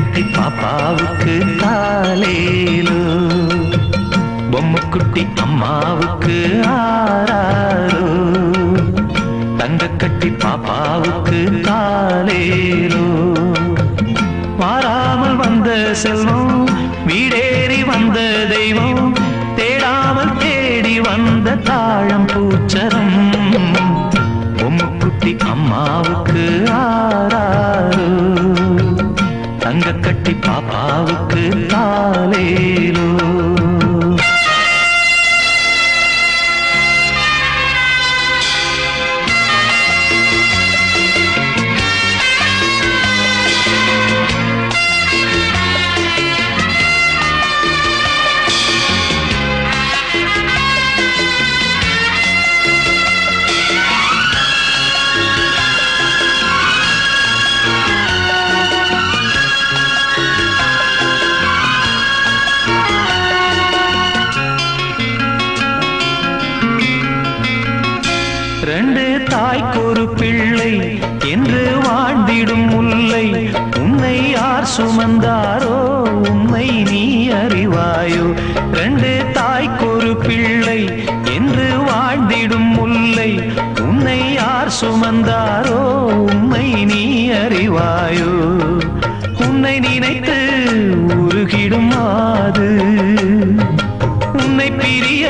கட்டி பாப்பாவுக்கு தாலேலோ, பொம்முக்குட்டி அம்மாவுக்கு ஆராரோ, தங்க கட்டி பாப்பாவுக்கு தாலேலோ. மாறாமல் வந்த செல்வம், வீடேறி வந்த தெய்வம், தேடாமல் தேடி வந்த தாழம் பூச்சரம், பொம்முக்குட்டி அம்மாவுக்கு ஆராரோ, தங்க கட்டி பாப்பாவுக்கு தாலேலோ. ரெண்டு தாய்க்கொரு பிள்ளை என்று வாழ்ந்திடும் முல்லை, உன்னை யார் சுமந்தாரோ உன்னை நீ அறிவாயோ. ரெண்டு தாய்க்கொரு பிள்ளை என்று வாழ்ந்திடும் முல்லை, உன்னை யார் சுமந்தாரோ உன்னை நீ அறிவாயோ. உன்னை நினைத்து உருகிடும் மாது, உன்னை பிரிய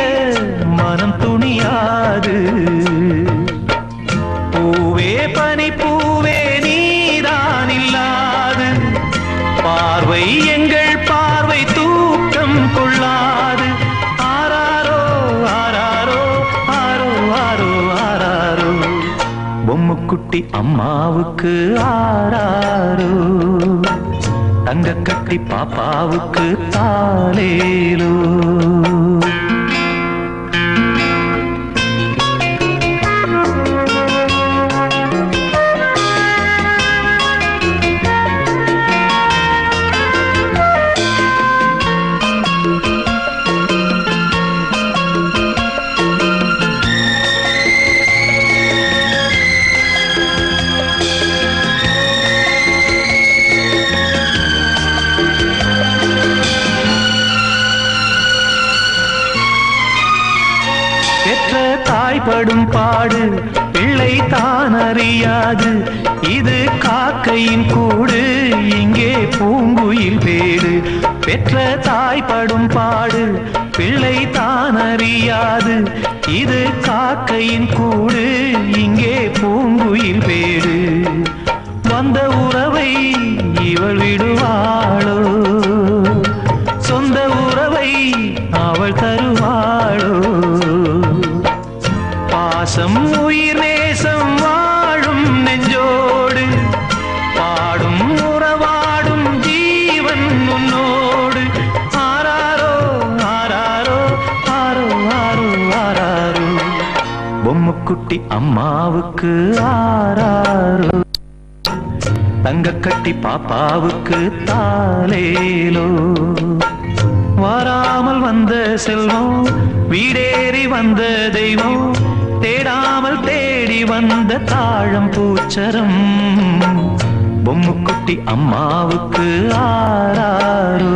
மனம் துணியாது. பூவே பனி பூவே நீதான் இல்லாது, பார்வை எங்கள் பார்வை தூக்கம் கொள்ளாது. ஆராரோ ஆராரோ ஆரோ ஆரோ ஆராரோ, பொம்முக்குட்டி அம்மாவுக்கு ஆராரோ, தங்க கட்டி பாப்பாவுக்கு தாலேலோ. பெற்ற தாய்படும் பாடு பிள்ளை தான் அறியாது, இது காக்கையின் கூடு இங்கே பூங்குயில் பேடு. பெற்ற தாய்படும் பாடு பிள்ளை தான் அறியாது, இது காக்கையின் கூடு இங்கே பூங்குயில் பேடு. வந்த உறவை இவள் விடுவாளோ, சொந்த உறவை அவள் தருவாளோ. பாசம் உயிர் நேசம் வாழும் நெஞ்சோடு, பாடும் உறவாடும் ஜீவன் உன்னோடு. ஆராரோ ஆராரோ ஆரோ ஆரோ ஆராரோ, பொம்முக்குட்டி அம்மாவுக்கு ஆராரோ, தங்க கட்டி பாப்பாவுக்கு தாலேலோ. வாராமல் வந்த செல்வம், வீடேறி வந்த தெய்வம், தேடாமல் தேடி வந்த தாழம் பூச்சரம், பொம்முக்குட்டி அம்மாவுக்கு ஆராரோ,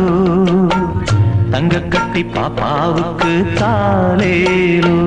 தங்க கட்டி பாப்பாவுக்கு தாலேலோ.